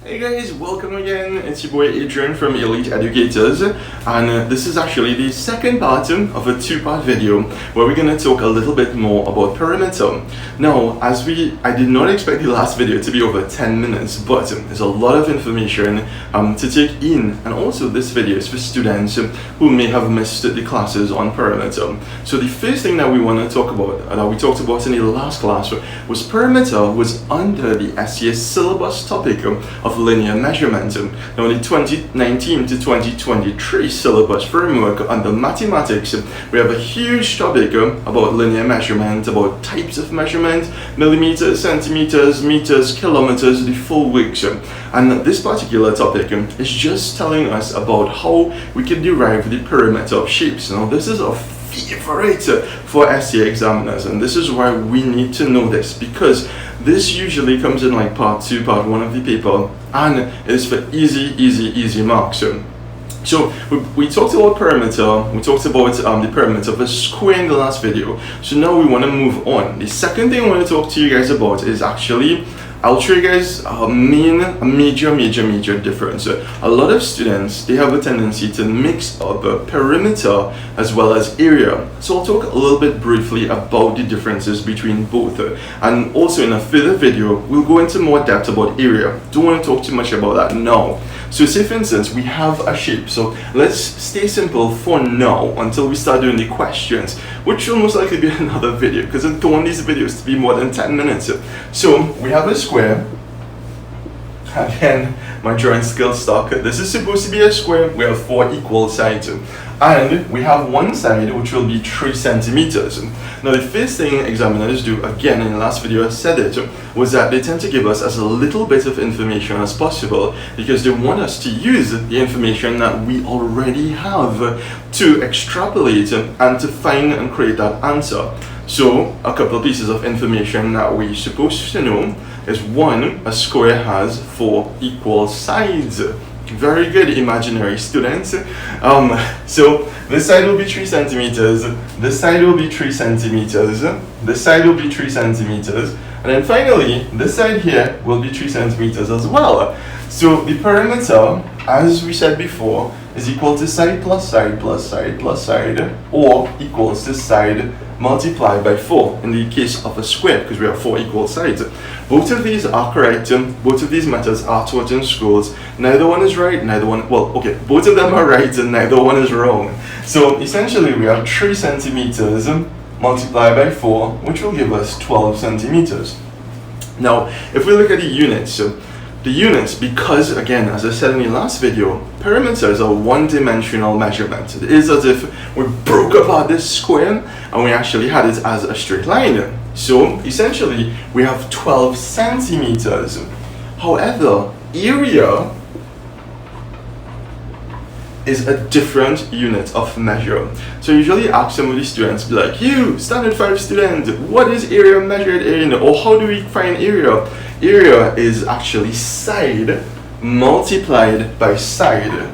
Hey guys, welcome again. It's your boy Adrian from Elite Educators, and this is actually the second part of a two-part video where we're going to talk a little bit more about perimeter. Now, I did not expect the last video to be over 10 minutes, but there's a lot of information to take in, and also this video is for students who may have missed the classes on perimeter. So the first thing that we want to talk about, that we talked about in the last class, was perimeter was under the SES syllabus topic of linear measurement. Now, in the 2019 to 2023 syllabus framework under mathematics, we have a huge topic about linear measurement, about types of measurement, millimeters, centimeters, meters, kilometers, the full weeks. And this particular topic is just telling us about how we can derive the perimeter of shapes. Now, this is a favorite for SEA examiners, and this is why we need to know this, because this usually comes in like part 2, part 1 of the paper, and it is for easy marks. So we talked about perimeter, we talked about the perimeter of a square in the last video. So now we want to move on. The second thing I want to talk to you guys about is actually, I'll show you guys a major difference. A lot of students, they have a tendency to mix up perimeter as well as area. So I'll talk a little bit briefly about the differences between both. And also in a further video, we'll go into more depth about area. Don't want to talk too much about that now. So say for instance, we have a shape. So let's stay simple for now until we start doing the questions, which will most likely be another video, because I don't want these videos to be more than 10 minutes. So we have a square. Again, my drawing skills stuck. This is supposed to be a square. We have 4 equal sides, and we have one side which will be 3 centimeters. Now, the first thing examiners do, again in the last video I said it, was that they tend to give us as a little bit of information as possible, because they want us to use the information that we already have to extrapolate and to find and create that answer. So a couple of pieces of information that we're supposed to know is, 1, a square has 4 equal sides. Very good, imaginary students. So this side will be 3 centimeters, this side will be 3 centimeters, this side will be 3 centimeters, and then finally this side here will be 3 centimeters as well. So the perimeter, as we said before, is equal to side plus side plus side plus side, or equals to side multiplied by 4 in the case of a square, because we have 4 equal sides. Both of these are correct. Both of these methods are taught in schools. Neither one is right, both of them are right and neither one is wrong. So essentially we have 3 centimeters multiplied by 4, which will give us 12 centimeters. Now, if we look at the units, because again, as I said in the last video, perimeter is a one-dimensional measurement. It is as if we broke apart this square and we actually had it as a straight line. So essentially we have 12 centimeters. However, area is a different unit of measure. So usually ask some of the students, be like, you standard 5 student, what is area measured in, or how do we find area? Area is actually side multiplied by side.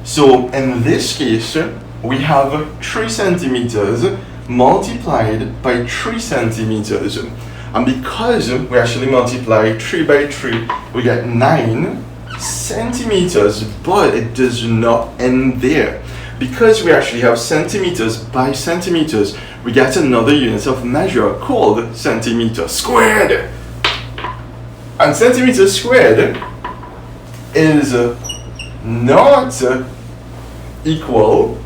So in this case, we have 3 centimeters multiplied by 3 centimeters. And because we actually multiply 3 by 3, we get 9 centimeters, but it does not end there. Because we actually have centimeters by centimeters, we get another unit of measure called centimeter squared. And centimeter squared is not equal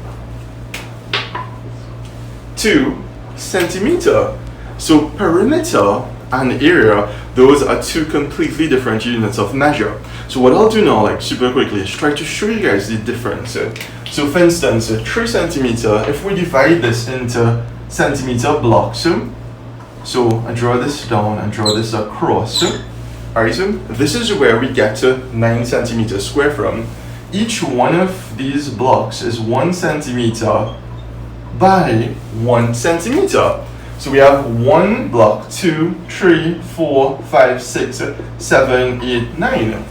to centimeter. So perimeter and area, those are 2 completely different units of measure. So what I'll do now, like super quickly, is try to show you guys the difference. So for instance, 3 centimeter, if we divide this into centimeter blocks, so I draw this down and draw this across. Alright, so this is where we get to 9 centimeters square from. Each one of these blocks is 1 centimeter by 1 centimeter. So we have 1 block, 2, 3, 4, 5, 6, 7, 8, 9.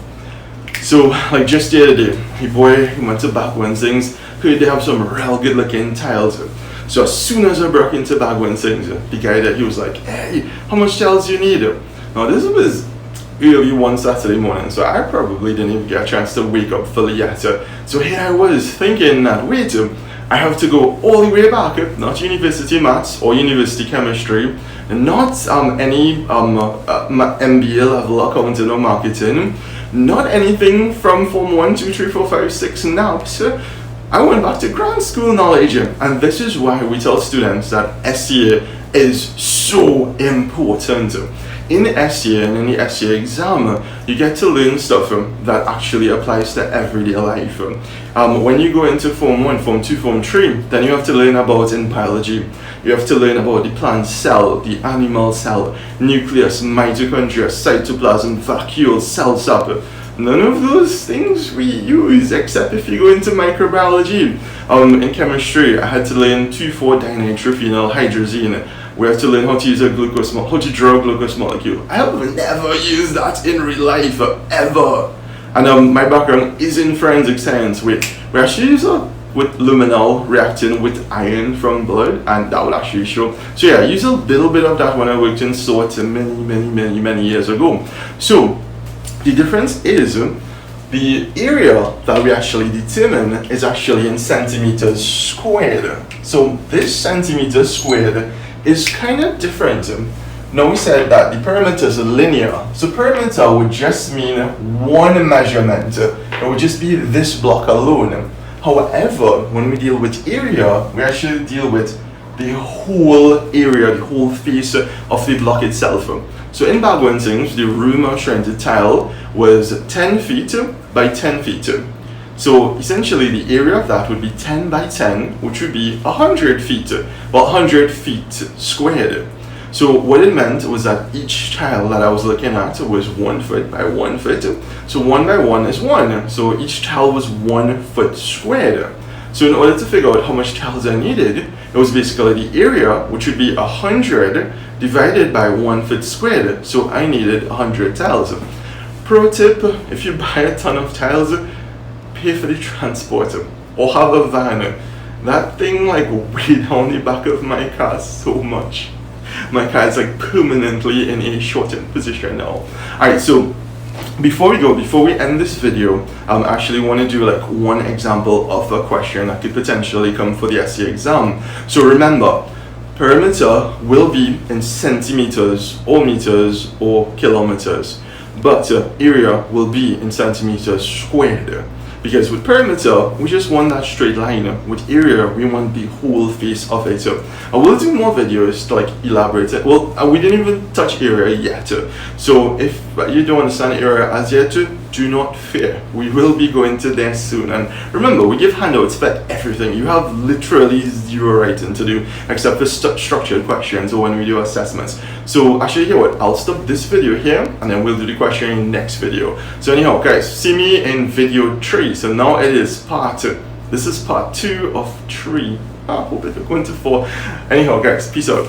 So like just the other day, my boy went to Bagwan Things, they have some real good looking tiles. So as soon as I broke into Bagwan Things, the guy there, he was like, hey, how much tiles do you need? Now this was early one Saturday morning, so I probably didn't even get a chance to wake up fully yet. So here I was thinking that, wait, I have to go all the way back, not university maths or university chemistry, not any MBA level accounting or marketing, not anything from Form 1, 2, 3, 4, 5, 6 NAPS. I went back to grad school knowledge, and this is why we tell students that SCA is so important. In SCA and in the SCA exam, you get to learn stuff that actually applies to everyday life. When you go into Form 1, Form 2, Form 3, then you have to learn about in biology. You have to learn about the plant cell, the animal cell, nucleus, mitochondria, cytoplasm, vacuole, cell sap. None of those things we use except if you go into microbiology. In chemistry, I had to learn 2,4-dinitrophenyl hydrazine. We have to learn how to use how to draw a glucose molecule. I have never used that in real life, ever. And my background is in forensic science. We actually use with luminol reacting with iron from blood, and that will actually show. So yeah, I used a little bit of that when I worked in SORT many years ago. So the difference is the area that we actually determine is actually in centimeters squared. So this centimeters squared is kind of different. Now we said that the perimeters are linear. So perimeter would just mean one measurement. It would just be this block alone. However, when we deal with area, we actually deal with the whole area, the whole face of the block itself. So in Bagwensings, the room I was trying to tile was 10 feet by 10 feet. So essentially the area of that would be 10 by 10, which would be 100 feet, well 100 feet squared. So what it meant was that each tile that I was looking at was 1 foot by 1 foot. So 1 by 1 is 1, so each tile was 1 foot squared. So in order to figure out how much tiles I needed, it was basically the area, which would be 100 divided by 1 foot squared. So I needed 100 tiles. Pro tip, if you buy a ton of tiles, pay for the transport or have a van. That thing like weighed down the back of my car so much. My car is like permanently in a shortened position now. Alright, so before we end this video, I actually want to do like one example of a question that could potentially come for the SCA exam. So remember, perimeter will be in centimeters or meters or kilometers, but area will be in centimeters squared. Because with perimeter, we just want that straight line. With area, we want the whole face of it. I will do more videos to like elaborate it. Well, we didn't even touch area yet. So if you don't understand area as yet, do not fear. We will be going to there soon. And remember, we give handouts for everything. You have literally zero writing to do except for structured questions or when we do assessments. So actually, you know what? I'll stop this video here and then we'll do the question in the next video. So anyhow, guys, see me in video 3. So now it is part 2. This is part 2 of 3. I hope it's going to 4. Anyhow, guys, peace out.